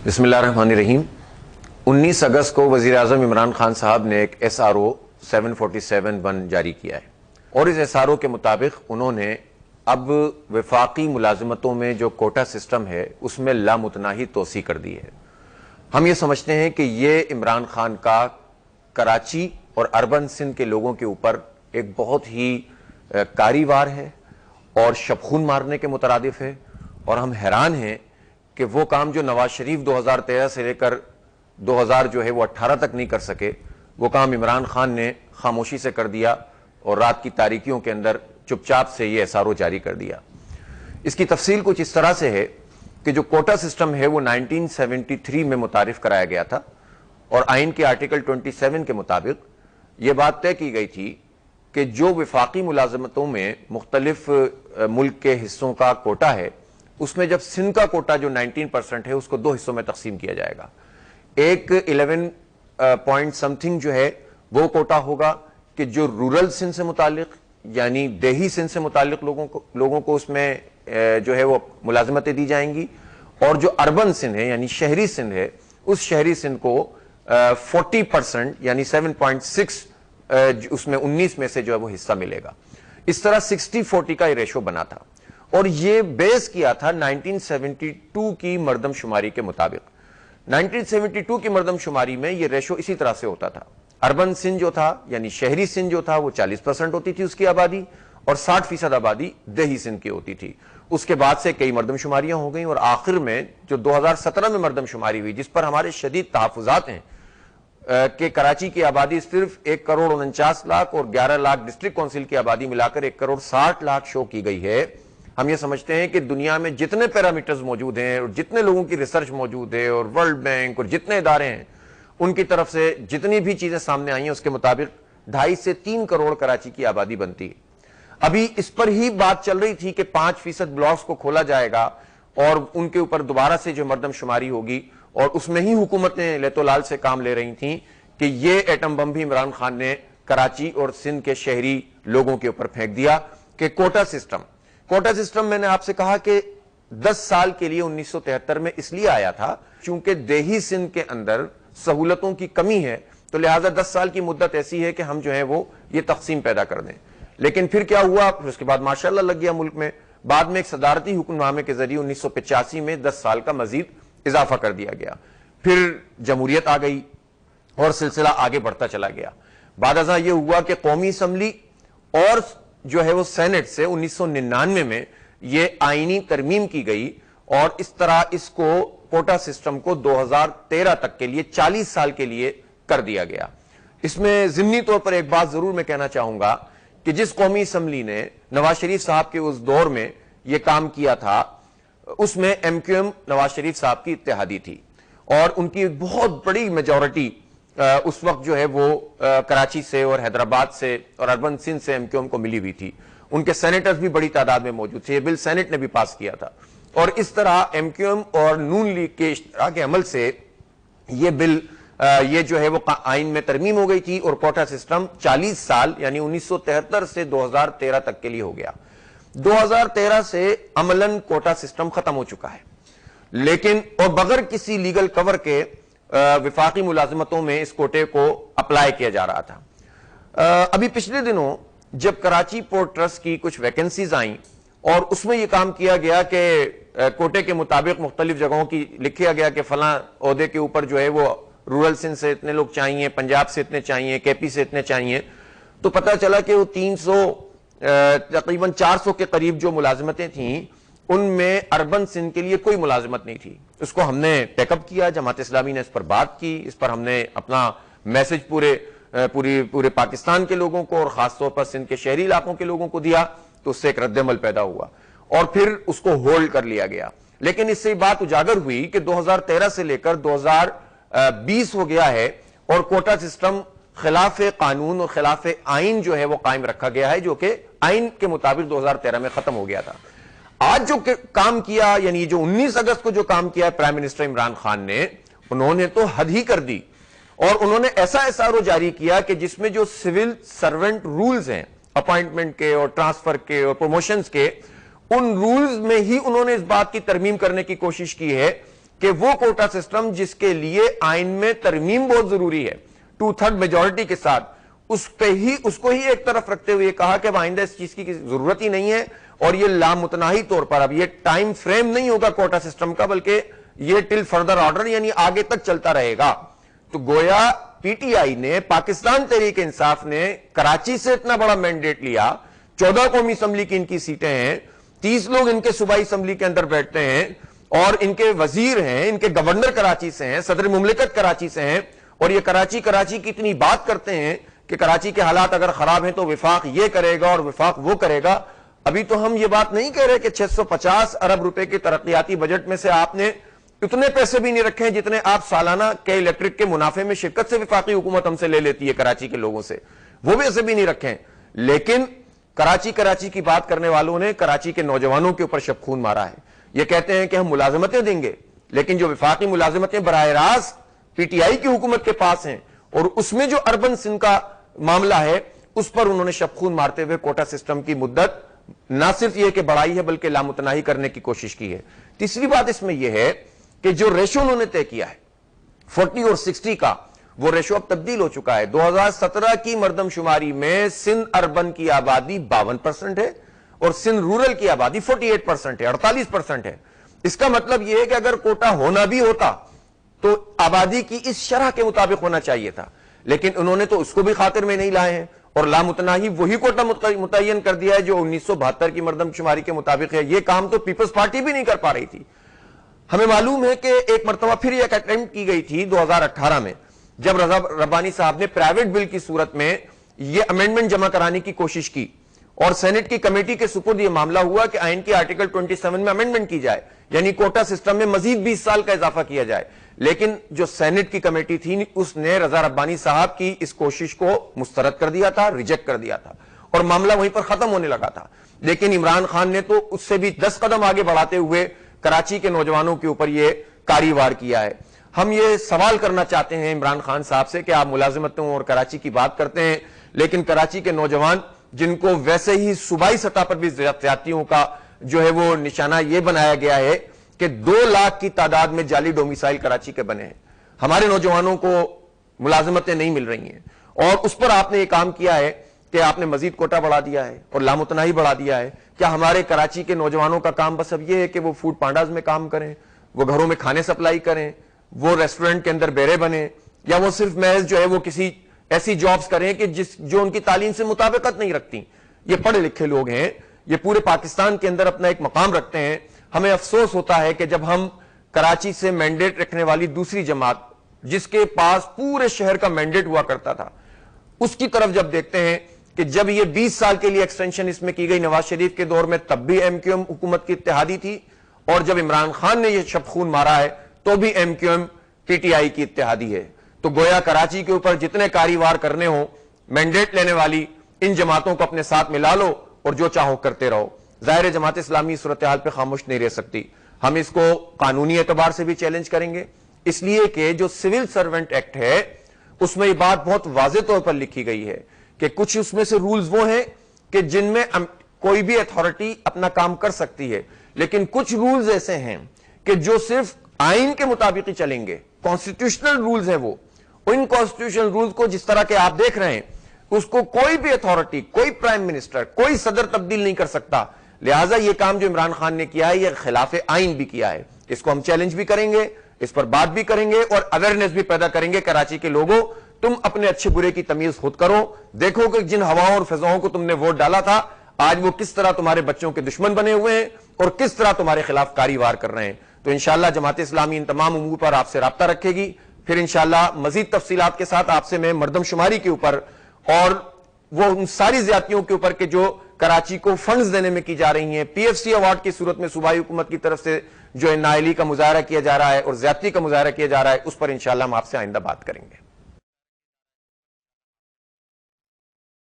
بسم اللہ الرحمن الرحیم۔ 19 اگست کو وزیر اعظم عمران خان صاحب نے ایک SRO 747-1 جاری کیا ہے اور اس SRO کے مطابق انہوں نے اب وفاقی ملازمتوں میں جو کوٹا سسٹم ہے اس میں لامتناہی توسیع کر دی ہے۔ ہم یہ سمجھتے ہیں کہ یہ عمران خان کا کراچی اور اربن سندھ کے لوگوں کے اوپر ایک بہت ہی کاری وار ہے اور شبخون مارنے کے مترادف ہے، اور ہم حیران ہیں کہ وہ کام جو نواز شریف 2013 سے لے کر 2018 تک نہیں کر سکے، وہ کام عمران خان نے خاموشی سے کر دیا اور رات کی تاریکیوں کے اندر چپ چاپ سے یہ SRO جاری کر دیا۔ اس کی تفصیل کچھ اس طرح سے ہے کہ جو کوٹا سسٹم ہے وہ 1973 میں متعارف کرایا گیا تھا، اور آئین کے آرٹیکل 27 کے مطابق یہ بات طے کی گئی تھی کہ جو وفاقی ملازمتوں میں مختلف ملک کے حصوں کا کوٹا ہے، اس میں جب سندھ کا کوٹا جو 19% ہے اس کو 2 حصوں میں تقسیم کیا جائے گا۔ ایک 11 پوائنٹ سمتھنگ جو ہے وہ کوٹا ہوگا کہ جو رورل سندھ سے متعلق یعنی دیہی سندھ سے متعلق لوگوں کو اس میں جو ہے وہ ملازمتیں دی جائیں گی، اور جو اربن سندھ ہے یعنی شہری سندھ ہے اس شہری سندھ کو 40% یعنی 7.6 اس میں 19 میں سے جو ہے وہ حصہ ملے گا۔ اس طرح 60-40 کا یہ ریشو بنا تھا، اور یہ بیس کیا تھا 1972 کی مردم شماری کے مطابق۔ 1972 کی مردم شماری میں یہ ریشو اسی طرح سے ہوتا تھا۔ اربن سندھ جو تھا یعنی شہری سندھ جو تھا وہ 40% ہوتی تھی اس کی آبادی، اور 60% آبادی دیہی سندھ کی ہوتی تھی۔ اس کے بعد سے کئی مردم شماریاں ہو گئیں، اور آخر میں جو 2017 میں مردم شماری ہوئی، جس پر ہمارے شدید تحفظات ہیں کہ کراچی کی آبادی صرف 1,49,00,000 اور 11 لاکھ ڈسٹرکٹ کونسل کی آبادی ملا کر 1,60,00,000 شو کی گئی ہے۔ ہم یہ سمجھتے ہیں کہ دنیا میں جتنے پیرامیٹرز موجود ہیں اور جتنے لوگوں کی ریسرچ موجود ہے اور ورلڈ بینک اور جتنے ادارے ہیں ان کی طرف سے جتنی بھی چیزیں سامنے آئی ہیں اس کے مطابق 2.5 سے 3 کروڑ کراچی کی آبادی بنتی ہے۔ ابھی اس پر ہی بات چل رہی تھی کہ 5% بلاکس کو کھولا جائے گا اور ان کے اوپر دوبارہ سے جو مردم شماری ہوگی، اور اس میں ہی حکومتیں لیت و لال سے کام لے رہی تھیں کہ یہ ایٹم بم بھی عمران خان نے کراچی اور سندھ کے شہری لوگوں کے اوپر پھینک دیا کہ کوٹا سسٹم میں نے آپ سے کہا کہ 10 سال کے لیے 1973 میں اس لیے آیا تھا چونکہ دیہی سندھ کے اندر سہولتوں کی کمی ہے، تو لہٰذا 10 سال کی مدت ایسی ہے کہ ہم جو ہے وہ یہ تقسیم پیدا کر دیں۔ لیکن پھر کیا ہوا، پھر اس کے بعد ماشاءاللہ لگ گیا ملک میں، بعد میں ایک صدارتی حکم نامے کے ذریعے 1985 میں 10 سال کا مزید اضافہ کر دیا گیا۔ پھر جمہوریت آ گئی اور سلسلہ آگے بڑھتا چلا گیا۔ بعد ازاں یہ ہوا کہ قومی اسمبلی اور جو ہے وہ سینٹ سے 1999 میں یہ آئینی ترمیم کی گئی، اور اس طرح اس کو کوٹا سسٹم کو 2013 تک کے لیے 40 سال کے لیے کر دیا گیا۔ اس میں ضمنی طور پر ایک بات ضرور میں کہنا چاہوں گا کہ جس قومی اسمبلی نے نواز شریف صاحب کے اس دور میں یہ کام کیا تھا اس میں MQM نواز شریف صاحب کی اتحادی تھی، اور ان کی بہت بڑی میجورٹی اس وقت جو ہے وہ کراچی سے اور حیدرآباد سے اور اربن سندھ سے MQM کو ملی ہوئی تھی۔ ان کے سینیٹرز بھی بڑی تعداد میں موجود تھے، یہ بل سینٹ نے بھی پاس کیا تھا، اور اس طرح MQM اور نون لیگ کے اشتراک عمل سے یہ بل یہ جو ہے وہ آئین میں ترمیم ہو گئی تھی، اور کوٹا سسٹم 40 سال یعنی 1973 سے 2013 تک کے لیے ہو گیا۔ 2013 سے عملاً کوٹا سسٹم ختم ہو چکا ہے، لیکن اور بغیر کسی لیگل کور کے وفاقی ملازمتوں میں اس کوٹے کو اپلائی کیا جا رہا تھا۔ ابھی پچھلے دنوں جب کراچی پورٹ ٹرسٹ کی کچھ ویکنسیز آئیں اور اس میں یہ کام کیا گیا کہ کوٹے کے مطابق مختلف جگہوں کی لکھا گیا کہ فلاں عہدے کے اوپر جو ہے وہ رورل سندھ سے اتنے لوگ چاہیے، پنجاب سے اتنے چاہیے، KP سے اتنے چاہیے، تو پتہ چلا کہ وہ 300 تقریباً 400 کے قریب جو ملازمتیں تھیں ان میں اربن سندھ کے لیے کوئی ملازمت نہیں تھی۔ اس کو ہم نے ٹیک اپ کیا، جماعت اسلامی نے اس پر بات کی، اس پر ہم نے اپنا میسج پورے پاکستان کے لوگوں کو اور خاص طور پر سندھ کے شہری علاقوں کے لوگوں کو دیا، تو اس سے ایک رد عمل پیدا ہوا اور پھر اس کو ہولڈ کر لیا گیا۔ لیکن اس سے بات اجاگر ہوئی کہ 2013 سے لے کر 2020 ہو گیا ہے اور کوٹا سسٹم خلاف قانون اور خلاف آئین جو ہے وہ قائم رکھا گیا ہے، جو کہ آئین کے مطابق 2013 میں ختم ہو گیا تھا۔ آج جو کام کیا یعنی جو 19 اگست کو جو کام کیا ہے پرائم منسٹر عمران خان نے، انہوں نے تو حد ہی کر دی، اور انہوں نے ایسا SRO جاری کیا کہ جس میں جو سول سرونٹ رولز ہیں اپوائنٹمنٹ کے اور ٹرانسفر کے اور پروموشنز کے، ان رولز میں ہی انہوں نے اس بات کی ترمیم کرنے کی کوشش کی ہے کہ وہ کوٹا سسٹم جس کے لیے آئین میں ترمیم بہت ضروری ہے 2/3 میجورٹی کے ساتھ، اس کو ہی ایک طرف رکھتے ہوئے کہا کہ آئندہ اس چیز کی ضرورت ہی نہیں ہے، اور یہ لامتناہی طور پر اب یہ ٹائم فریم نہیں ہوگا کوٹا سسٹم کا، بلکہ یہ ٹل فردر آرڈر یعنی آگے تک چلتا رہے گا۔ تو گویا پی ٹی آئی نے، پاکستان تحریک انصاف نے کراچی سے اتنا بڑا مینڈیٹ لیا، 14 قومی اسمبلی کی ان کی سیٹیں ہیں، 30 لوگ ان کے صوبائی اسمبلی کے اندر بیٹھتے ہیں، اور ان کے وزیر ہیں، ان کے گورنر کراچی سے ہیں، صدر مملکت کراچی سے ہیں، اور یہ کراچی کی اتنی بات کرتے ہیں کہ کراچی کے حالات اگر خراب ہیں تو وفاق یہ کرے گا اور وفاق وہ کرے گا۔ ابھی تو ہم یہ بات نہیں کہہ رہے کہ 650 ارب روپے کے ترقیاتی بجٹ میں سے آپ نے اتنے پیسے بھی نہیں رکھے ہیں جتنے آپ سالانہ کے الیکٹرک کے منافع میں شرکت سے وفاقی حکومت ہم سے لے لیتی ہے کراچی کے لوگوں سے، وہ بھی ایسے بھی نہیں رکھے ہیں۔ لیکن کراچی کی بات کرنے والوں نے کراچی کے نوجوانوں کے اوپر شب خون مارا ہے۔ یہ کہتے ہیں کہ ہم ملازمتیں دیں گے، لیکن جو وفاقی ملازمتیں براہ راست پی ٹی آئی کی حکومت کے پاس ہیں، اور اس میں جو اربن سندھ کا معاملہ ہے اس پر انہوں نے شب خون مارتے ہوئے کوٹا سسٹم کی مدت نہ صرف یہ کہ بڑھائی ہے بلکہ لامتناہی کرنے کی کوشش کی ہے۔ تیسری بات اس میں یہ ہے کہ جو ریشو انہوں نے طے کیا ہے 40 اور 60 کا، وہ ریشو اب تبدیل ہو چکا ہے۔ 2017 کی مردم شماری میں سندھ اربن کی آبادی 52% ہے اور سندھ رورل کی آبادی 48% ہے، 48% ہے۔ اس کا مطلب یہ ہے کہ اگر کوٹا ہونا بھی ہوتا تو آبادی کی اس شرح کے مطابق ہونا چاہیے تھا، لیکن انہوں نے تو اس کو بھی خاطر میں نہیں لائے ہیں، اور لامتناہی وہی کوٹا متعین کر دیا ہے جو 1972 کی مردم شماری کے مطابق ہے۔ یہ کام تو پیپلز پارٹی بھی نہیں کر پا رہی تھی۔ ہمیں معلوم ہے کہ ایک مرتبہ پھر ایک اٹیمپٹ کی گئی تھی 2018 میں، جب رضا ربانی صاحب نے پرائیویٹ بل کی صورت میں یہ امینڈمنٹ جمع کرانے کی کوشش کی، اور سینٹ کی کمیٹی کے سپرد یہ معاملہ ہوا کہ آئین کی آرٹیکل 27 میں امینڈمنٹ کی جائے، یعنی کوٹا سسٹم میں مزید 20 سال کا اضافہ کیا جائے۔ لیکن جو سینٹ کی کمیٹی تھی اس نے رضا ربانی صاحب کی اس کوشش کو مسترد کر دیا تھا، ریجیکٹ کر دیا تھا، اور معاملہ وہیں پر ختم ہونے لگا تھا۔ لیکن عمران خان نے تو اس سے بھی 10 قدم آگے بڑھاتے ہوئے کراچی کے نوجوانوں کے اوپر یہ کاری وار کیا ہے۔ ہم یہ سوال کرنا چاہتے ہیں عمران خان صاحب سے کہ آپ ملازمتوں اور کراچی کی بات کرتے ہیں، لیکن کراچی کے نوجوان جن کو ویسے ہی صوبائی سطح پر بھی زیادتیوں کا جو ہے وہ نشانہ یہ بنایا گیا ہے کہ 2 لاکھ کی تعداد میں جعلی ڈومیسائل کراچی کے بنے ہیں، ہمارے نوجوانوں کو ملازمتیں نہیں مل رہی ہیں، اور اس پر آپ نے یہ کام کیا ہے کہ آپ نے مزید کوٹا بڑھا دیا ہے اور لامتناہی بڑھا دیا ہے۔ کیا ہمارے کراچی کے نوجوانوں کا کام بس اب یہ ہے کہ وہ فوڈ پانڈاز میں کام کریں، وہ گھروں میں کھانے سپلائی کریں، وہ ریسٹورنٹ کے اندر بیرے بنیں، یا وہ صرف محض جو ہے وہ کسی ایسی جابز کریں کہ جو ان کی تعلیم سے مطابقت نہیں رکھتی؟ یہ پڑھے لکھے لوگ ہیں، یہ پورے پاکستان کے اندر اپنا ایک مقام رکھتے ہیں۔ ہمیں افسوس ہوتا ہے کہ جب ہم کراچی سے مینڈیٹ رکھنے والی دوسری جماعت جس کے پاس پورے شہر کا مینڈیٹ ہوا کرتا تھا اس کی طرف جب دیکھتے ہیں کہ جب یہ 20 سال کے لیے ایکسٹینشن اس میں کی گئی نواز شریف کے دور میں، تب بھی ایم کیو ایم حکومت کی اتحادی تھی، اور جب عمران خان نے یہ شب خون مارا ہے تو بھی M Q M P T I کی اتحادی ہے۔ تو گویا کراچی کے اوپر جتنے کاری وار کرنے ہوں، مینڈیٹ لینے والی ان جماعتوں کو اپنے ساتھ ملا لو اور جو چاہو کرتے رہو۔ ظاہر جماعت اسلامی صورتحال پہ خاموش نہیں رہ سکتی، ہم اس کو قانونی اعتبار سے بھی چیلنج کریں گے، اس لیے کہ جو سول سرونٹ ایکٹ ہے اس میں یہ بات بہت واضح طور پر لکھی گئی ہے کہ کچھ اس میں سے رولز وہ ہیں کہ جن میں کوئی بھی اتھارٹی اپنا کام کر سکتی ہے، لیکن کچھ رولز ایسے ہیں کہ جو صرف آئین کے مطابق ہی چلیں گے، کانسٹیٹیوشنل رولز ہیں وہ۔ ان کانسٹیٹیوشنل رولز کو جس طرح کہ آپ دیکھ رہے ہیں اس کو کوئی بھی اتھارٹی، کوئی پرائم منسٹر، کوئی صدر تبدیل نہیں کر سکتا۔ لہٰذا یہ کام جو عمران خان نے کیا ہے یہ خلاف آئین بھی کیا ہے، اس کو ہم چیلنج بھی کریں گے، اس پر بات بھی کریں گے اور اویئرنیس بھی پیدا کریں گے۔ کراچی کے لوگوں، تم اپنے اچھے برے کی تمیز خود کرو، دیکھو کہ جن ہواؤں اور فضاؤں کو تم نے ووٹ ڈالا تھا آج وہ کس طرح تمہارے بچوں کے دشمن بنے ہوئے ہیں اور کس طرح تمہارے خلاف کاری وار کر رہے ہیں۔ تو انشاءاللہ جماعت اسلامی ان تمام امور پر آپ سے رابطہ رکھے گی، پھر انشاءاللہ مزید تفصیلات کے ساتھ آپ سے میں مردم شماری کے اوپر اور وہ ان ساری زیادتیوں کے اوپر کہ جو کراچی کو فنڈز دینے میں کی جا رہی ہیں، پی ایف سی ایوارڈ کی صورت میں صوبائی حکومت کی طرف سے جو نااہلی کا مظاہرہ کیا جا رہا ہے اور زیادتی کا مظاہرہ کیا جا رہا ہے، اس پر انشاءاللہ ہم آپ سے آئندہ بات کریں گے۔